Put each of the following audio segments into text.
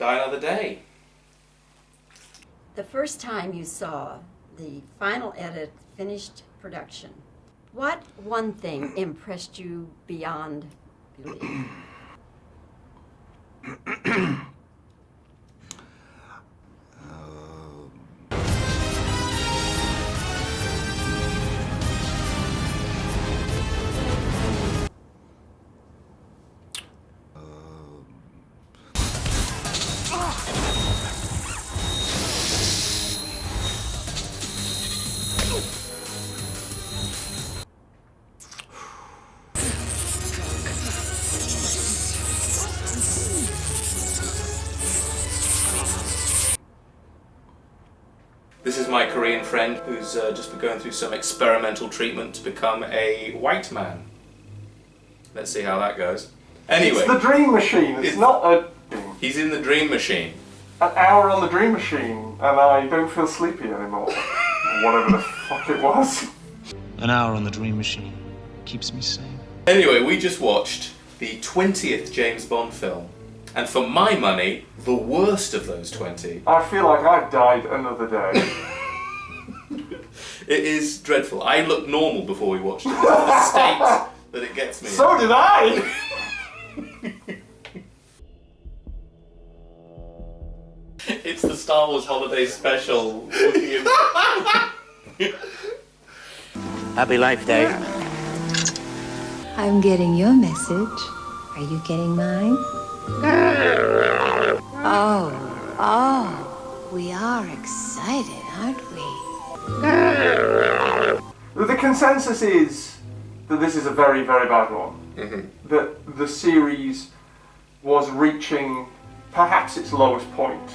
Die another day. The first time you saw the final edit, finished production, what one thing impressed you beyond belief? This is my Korean friend who's just been going through some experimental treatment to become a white man. Let's see how that goes. Anyway. It's the dream machine, it's not a... He's in the dream machine. An hour on the dream machine and I don't feel sleepy anymore. Whatever the fuck it was. An hour on the dream machine keeps me sane. Anyway, we just watched the 20th James Bond film. And for my money, the worst of those 20. I feel like I've died another day. It is dreadful. I looked normal before we watched it. The state that it gets me. So did I! It's the Star Wars Holiday Special. Happy Life Day. I'm getting your message. Are you getting mine? Oh, we are excited, aren't we? The consensus is that this is a very, very bad one. Mm-hmm. That the series was reaching perhaps its lowest point.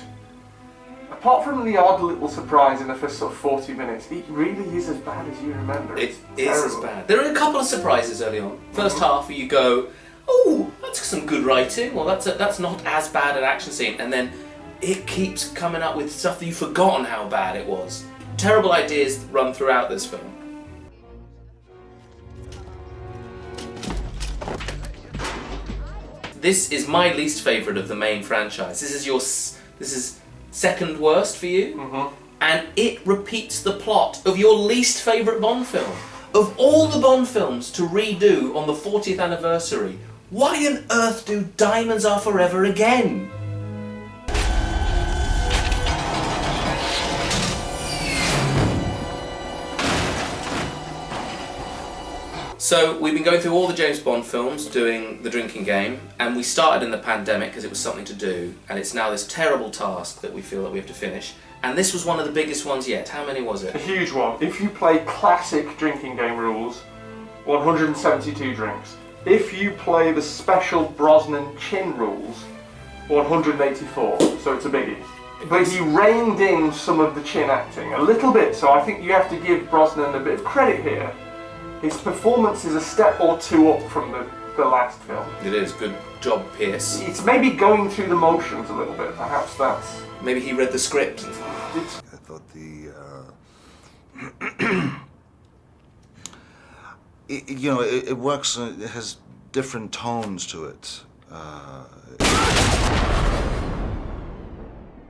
Apart from the odd little surprise in the first sort of 40 minutes, it really is as bad as you remember. It It's is as terrible. bad. There are a couple of surprises early on. First half where you go, oh, that's some good writing. Well, that's not as bad an action scene. And then it keeps coming up with stuff that you've forgotten how bad it was. Terrible ideas run throughout this film. This is my least favourite of the main franchise. This is second worst for you, and it repeats the plot of your least favourite Bond film. Of all the Bond films to redo on the 40th anniversary, why on earth do Diamonds Are Forever again? So we've been going through all the James Bond films doing the drinking game, and we started in the pandemic because it was something to do, and it's now this terrible task that we feel that we have to finish. And this was one of the biggest ones yet. How many was it? A huge one. If you play classic drinking game rules, 172 drinks. If you play the special Brosnan chin rules, 184. So it's a biggie. But he reined in some of the chin acting a little bit, so I think you have to give Brosnan a bit of credit here. His performance is a step or two up from the last film. It is. Good job, Pierce. It's maybe going through the motions a little bit, perhaps that's... Maybe he read the script. I thought it works, it has different tones to it.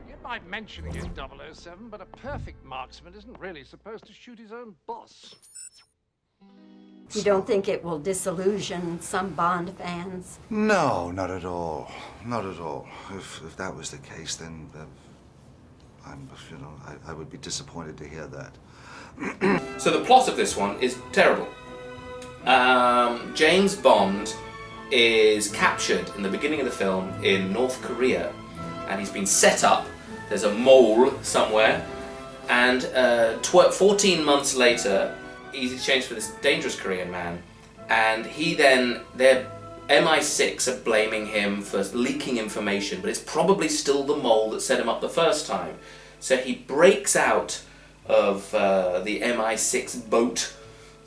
You might mention it is 007, but a perfect marksman isn't really supposed to shoot his own boss. You don't think it will disillusion some Bond fans? No, not at all. Not at all. If that was the case, then I would be disappointed to hear that. So the plot of this one is terrible. James Bond is captured in the beginning of the film in North Korea, and he's been set up. There's a mole somewhere, and 14 months later, he's exchanged for this dangerous Korean man, and their MI6 are blaming him for leaking information, but it's probably still the mole that set him up the first time. So he breaks out of the MI6 boat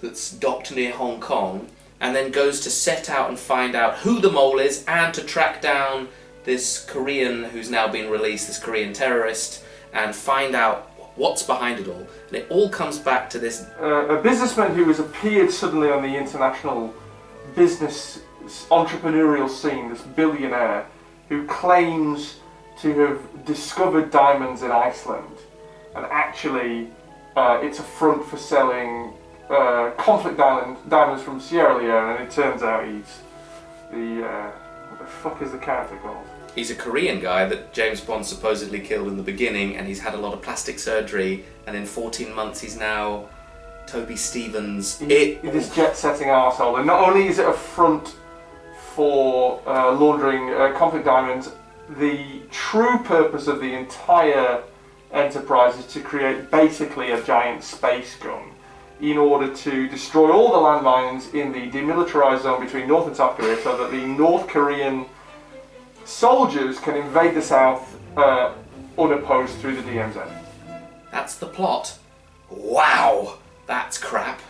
that's docked near Hong Kong, and then goes to set out and find out who the mole is, and to track down this Korean who's now been released, this Korean terrorist, and find out what's behind it all. And it all comes back to this... a businessman who has appeared suddenly on the international business entrepreneurial scene, this billionaire, who claims to have discovered diamonds in Iceland, and actually it's a front for selling conflict diamonds from Sierra Leone, and it turns out he's what the fuck is the character called? He's a Korean guy that James Bond supposedly killed in the beginning, and he's had a lot of plastic surgery, and in 14 months he's now Toby Stevens. This jet-setting arsehole, and not only is it a front for laundering conflict diamonds, the true purpose of the entire enterprise is to create basically a giant space gun in order to destroy all the landmines in the demilitarized zone between North and South Korea, so that the North Korean soldiers can invade the South unopposed through the DMZ. That's the plot. Wow, that's crap.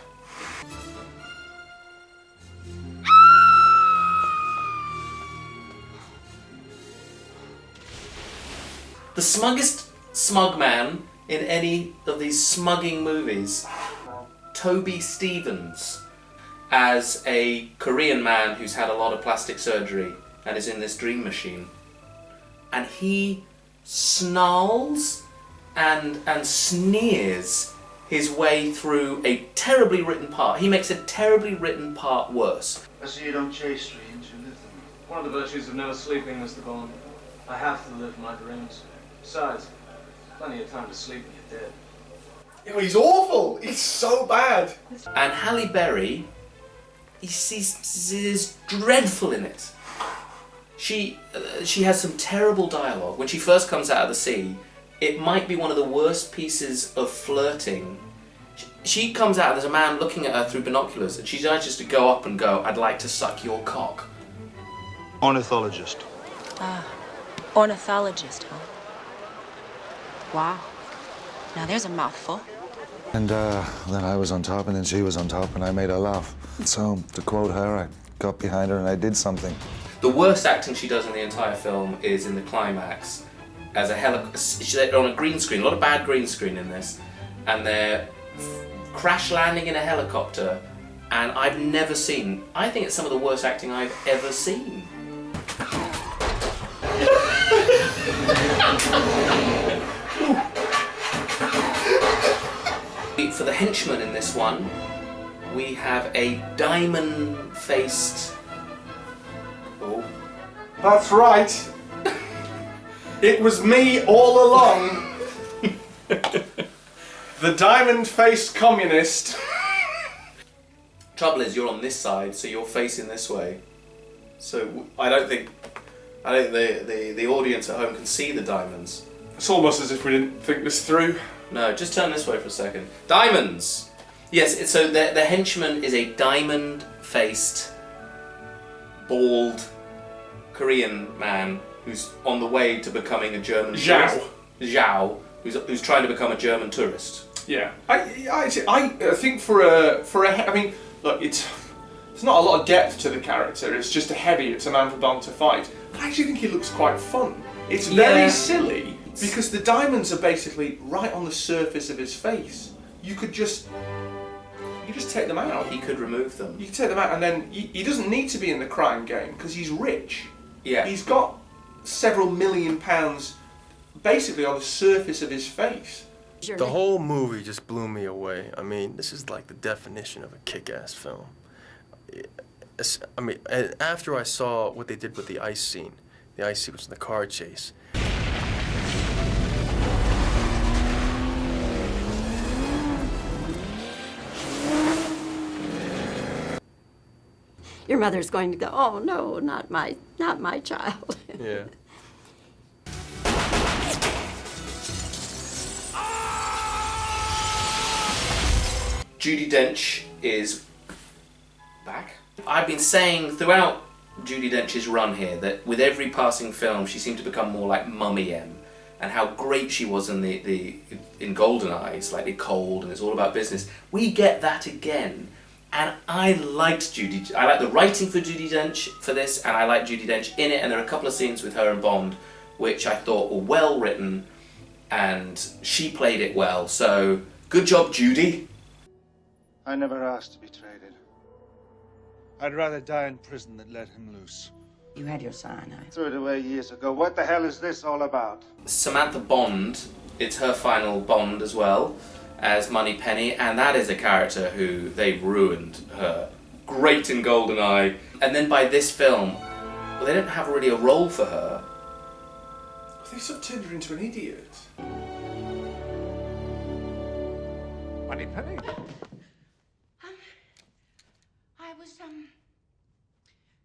The smuggest smug man in any of these smugging movies, Toby Stevens, as a Korean man who's had a lot of plastic surgery and is in this dream machine. And he snarls and sneers his way through a terribly written part. He makes a terribly written part worse. I see you don't chase dreams, you live them. One of the virtues of never sleeping, Mr. Bond. I have to live my dreams. Besides, plenty of time to sleep when you're dead. He's awful. He's so bad. And Halle Berry, is dreadful in it. She has some terrible dialogue. When she first comes out of the sea, it might be one of the worst pieces of flirting. She comes out and there's a man looking at her through binoculars, and she decides just to go up and go, "I'd like to suck your cock." Ornithologist. Ah, ornithologist, huh? Wow. Now there's a mouthful. And then I was on top, and then she was on top, and I made her laugh. So, to quote her, I got behind her and I did something. The worst acting she does in the entire film is in the climax. As they're on a green screen, a lot of bad green screen in this, and they're crash landing in a helicopter, and I think it's some of the worst acting I've ever seen. For the henchman in this one, we have a diamond-faced... Oh. That's right. It was me all along. The diamond-faced communist. Trouble is, you're on this side, so you're facing this way. So I don't think the audience at home can see the diamonds. It's almost as if we didn't think this through. No, just turn this way for a second. Diamonds! Yes, so the henchman is a diamond-faced, bald Korean man who's on the way to becoming a German tourist. Zhao, who's trying to become a German tourist. Yeah, I think for a I mean, look, it's not a lot of depth to the character. It's just a heavy. It's a man for Bond to fight. I actually think he looks quite fun. It's very silly because the diamonds are basically right on the surface of his face. You just take them out. He could remove them. You can take them out, and then he doesn't need to be in the crime game because he's rich. Yeah. He's got several £1 million basically on the surface of his face. The whole movie just blew me away. I mean, this is like the definition of a kick-ass film. I mean, after I saw what they did with the ice scene was in the car chase. Your mother's going to go, "Oh no, not my child." Yeah. Judi Dench is back. I've been saying throughout Judi Dench's run here that with every passing film she seemed to become more like Mummy M, and how great she was in in GoldenEye, slightly cold and it's all about business. We get that again, and I liked I like the writing for Judi Dench for this, and I like Judi Dench in it, and there are a couple of scenes with her and Bond which I thought were well written, and she played it well. So good job, Judi. I never asked to be traded. I'd rather die in prison than let him loose. You had your cyanide. Threw it away years ago. What the hell is this all about? Samantha Bond, it's her final Bond as well as Moneypenny, and that is a character who they've ruined her. Great in GoldenEye. And then by this film, well, they don't have really a role for her. They sort of turned her into an idiot. Moneypenny? I was,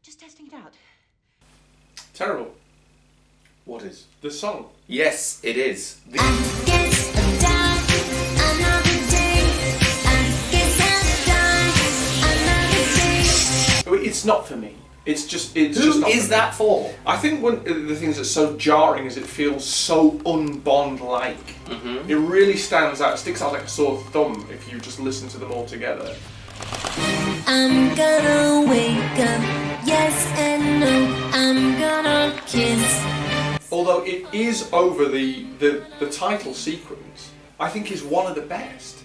just testing it out. Terrible. What is? The song. Yes, it is. It's not for me. It's just Who not is for that me. for? I think one of the things that's so jarring is it feels so un-Bond-like. Mm-hmm. It really stands out, sticks out like a sore thumb if you just listen to them all together. I'm gonna wake up, yes and no, I'm gonna kiss. Although it is over the title sequence, I think is one of the best.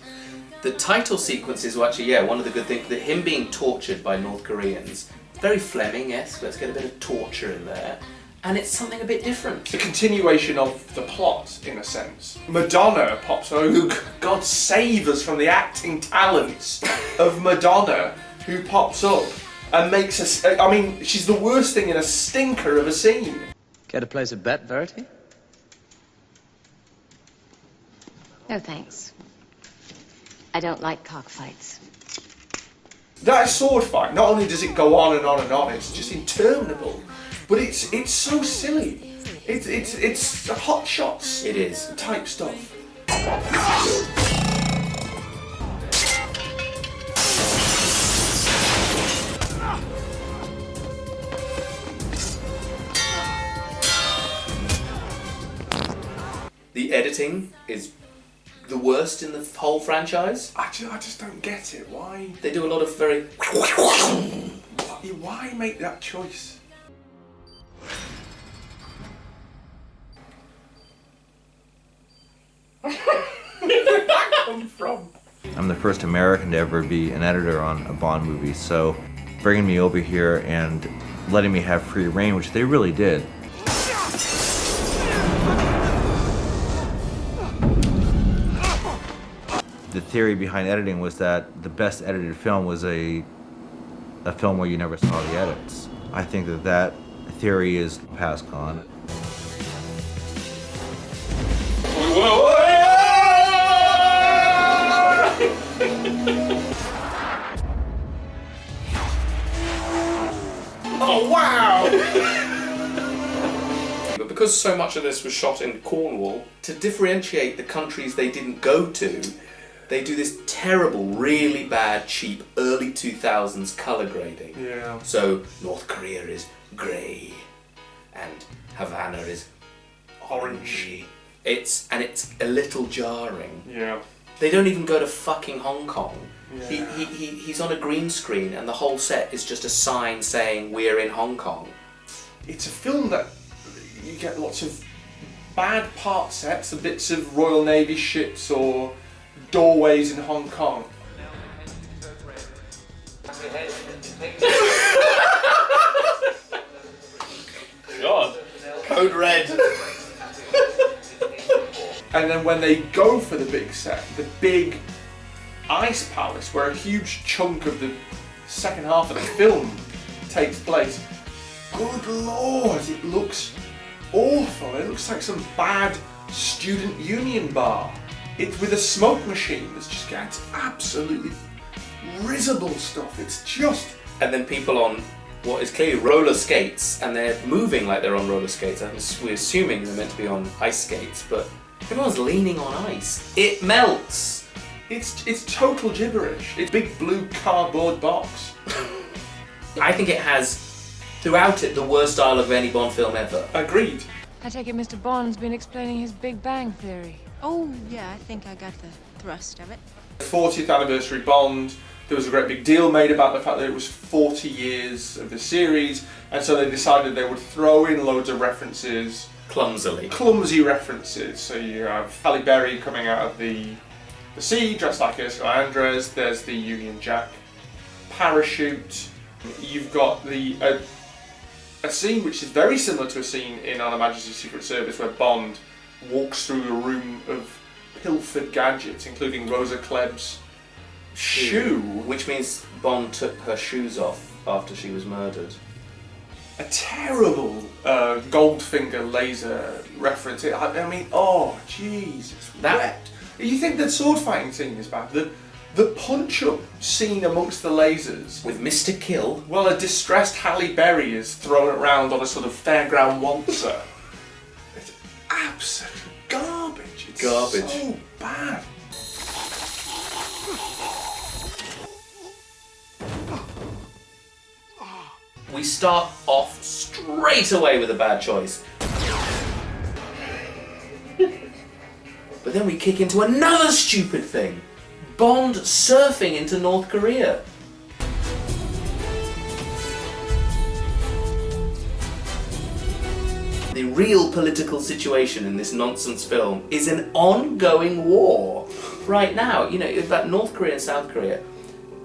The title sequence is actually, one of the good things. That him being tortured by North Koreans, very Fleming-esque. Let's get a bit of torture in there, and it's something a bit different. The continuation of the plot, in a sense. Madonna pops over, who, God save us from the acting talents of Madonna, who pops up and makes us. I mean, she's the worst thing in a stinker of a scene. Care to place a bet, Verity? No thanks. I don't like cockfights. That sword fight, not only does it go on and on and on, it's just interminable, but it's so silly. It's hot shots. It is. Type stuff. The editing is the worst in the whole franchise. I just don't get it. Why? They do a lot of very... Why make that choice? Where did that come from? I'm the first American to ever be an editor on a Bond movie, so bringing me over here and letting me have free reign, which they really did. The theory behind editing was that the best edited film was a film where you never saw the edits. I think that theory is past gone. Oh wow! But because so much of this was shot in Cornwall, to differentiate the countries they didn't go to, they do this terrible, really bad, cheap, early 2000s colour grading. Yeah. So North Korea is grey, and Havana is orangey. It's a little jarring. Yeah. They don't even go to fucking Hong Kong. Yeah. He's on a green screen, and the whole set is just a sign saying we're in Hong Kong. It's a film that you get lots of bad part sets, and bits of Royal Navy ships or doorways in Hong Kong. God. Code Red. And then when they go for the big set, the big ice palace, where a huge chunk of the second half of the film takes place, good lord, it looks awful. It looks like some bad student union bar. It's with a smoke machine that's just gets absolutely risible stuff. It's just... And then people on what is clearly roller skates, and they're moving like they're on roller skates. We're assuming they're meant to be on ice skates, but everyone's leaning on ice. It melts. It's total gibberish. It's a big blue cardboard box. I think it has, throughout it, the worst style of any Bond film ever. Agreed. I take it Mr. Bond's been explaining his Big Bang Theory. Oh, yeah, I think I got the thrust of it. 40th anniversary Bond. There was a great big deal made about the fact that it was 40 years of the series, and so they decided they would throw in loads of references. Clumsy references. So you have Halle Berry coming out of the sea, dressed like Ursula Andress. There's the Union Jack parachute. You've got the a scene which is very similar to a scene in On Her Majesty's Secret Service where Bond walks through a room of pilfered gadgets, including Rosa Klebb's shoe. Which means Bond took her shoes off after she was murdered. A terrible Goldfinger laser reference. I mean, oh, Jesus. You think the sword fighting scene is bad? The punch-up scene amongst the lasers... With Mr. Kill? Well, a distressed Halle Berry is thrown around on a sort of fairground waltzer. It's absolute garbage. It's so bad. We start off straight away with a bad choice. But then we kick into another stupid thing. Bond surfing into North Korea. The real political situation in this nonsense film is an ongoing war. Right now, you know, it's about North Korea and South Korea.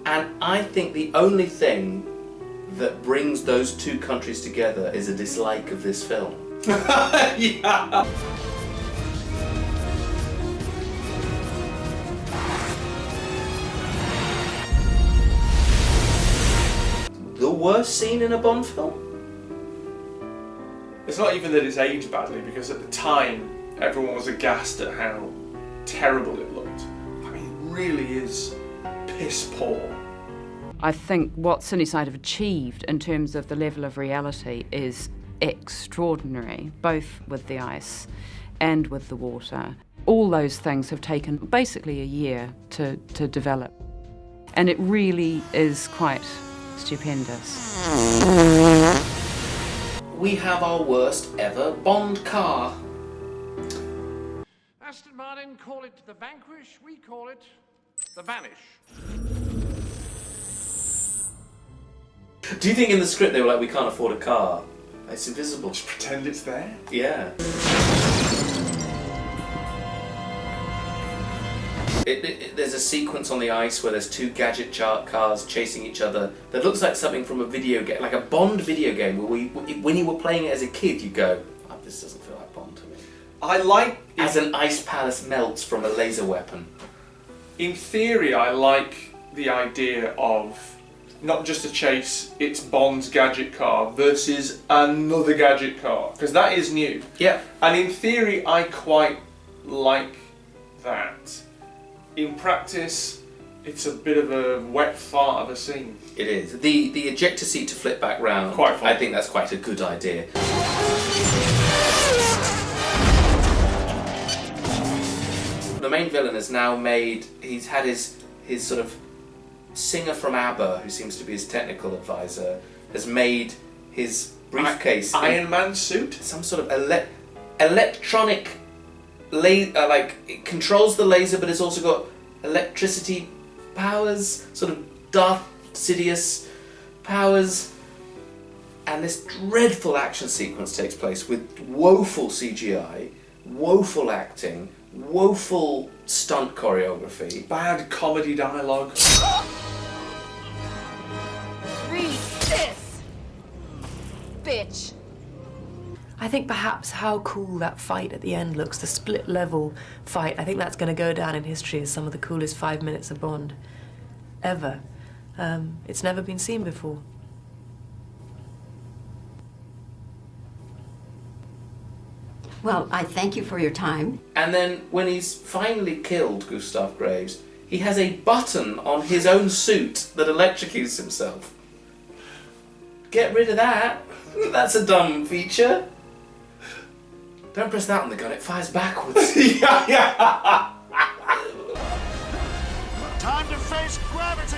And I think the only thing that brings those two countries together is a dislike of this film. Yeah. The worst scene in a Bond film? It's not even that it's aged badly, because at the time everyone was aghast at how terrible it looked. I mean, it really is piss poor. I think what Sunnyside have achieved in terms of the level of reality is extraordinary, both with the ice and with the water. All those things have taken basically a year to develop, and it really is quite stupendous. We have our worst ever Bond car. Aston Martin call it the Vanquish, we call it the Vanish. Do you think in the script they were like, we can't afford a car? It's invisible. Just pretend it's there? Yeah. There's a sequence on the ice where there's two gadget cars chasing each other that looks like something from a video game, like a Bond video game, where when you were playing it as a kid, you go, oh, this doesn't feel like Bond to me. I like... As an ice palace melts from a laser weapon. In theory, I like the idea of not just a chase, it's Bond's gadget car versus another gadget car, because that is new. Yeah. And in theory, I quite like that. In practice, it's a bit of a wet fart of a scene. It is. The ejector seat to flip back round, quite fun. I think that's quite a good idea. The main villain has now made, he's had his sort of singer from ABBA, who seems to be his technical advisor, has made his briefcase Iron Man suit? Some sort of electronic like it controls the laser, but it's also got electricity powers, sort of Darth Sidious powers. And this dreadful action sequence takes place with woeful CGI, woeful acting, woeful stunt choreography, bad comedy dialogue. Read this, bitch. I think perhaps how cool that fight at the end looks, the split level fight, I think that's going to go down in history as some of the coolest 5 minutes of Bond ever. It's never been seen before. Well, I thank you for your time. And then when he's finally killed Gustav Graves, he has a button on his own suit that electrocutes himself. Get rid of that. That's a dumb feature. Don't press that on the gun, it fires backwards. Yeah. Time to face gravity!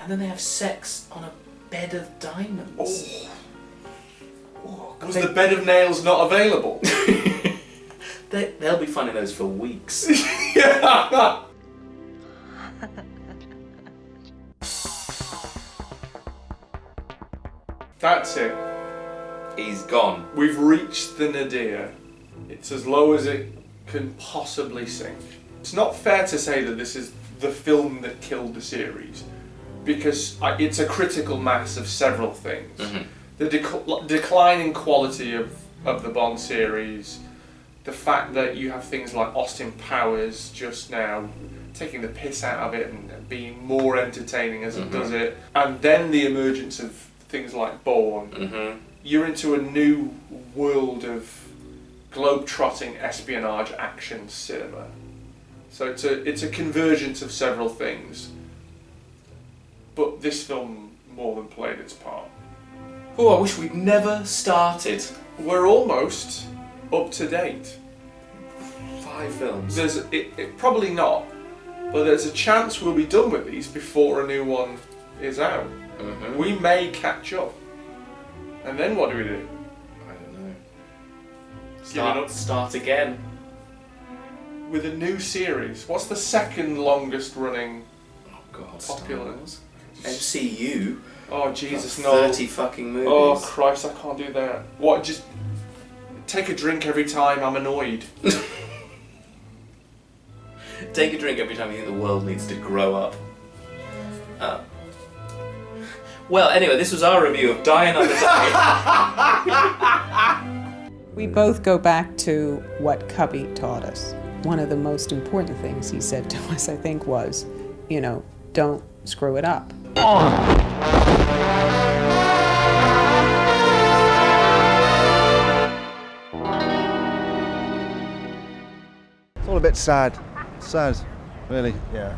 And then they have sex on a bed of diamonds. Was the bed of nails not available? They'll be finding those for weeks. Yeah. That's it. He's gone. We've reached the nadir. It's as low as it can possibly sink. It's not fair to say that this is the film that killed the series, because it's a critical mass of several things. The declining quality of the Bond series, the fact that you have things like Austin Powers just now taking the piss out of it and being more entertaining as it does it, and then the emergence of things like Bourne. You're into a new world of globe-trotting espionage action cinema. So it's a convergence of several things. But this film more than played its part. Oh, I wish we'd never started. We're almost up to date. 5 films. It probably not, but there's a chance we'll be done with these before a new one is out. We may catch up. And then what do we do? I don't know. Start again. With a new series. What's the second longest running popular? MCU. Oh Jesus, no. 30 fucking movies. Oh Christ, I can't do that. What, just take a drink every time I'm annoyed? Take a drink every time you think the world needs to grow up. Well, anyway, this was our review of Die Another Day. We both go back to what Cubby taught us. One of the most important things he said to us, I think, was, don't screw it up. It's all a bit sad. Sad, really, yeah.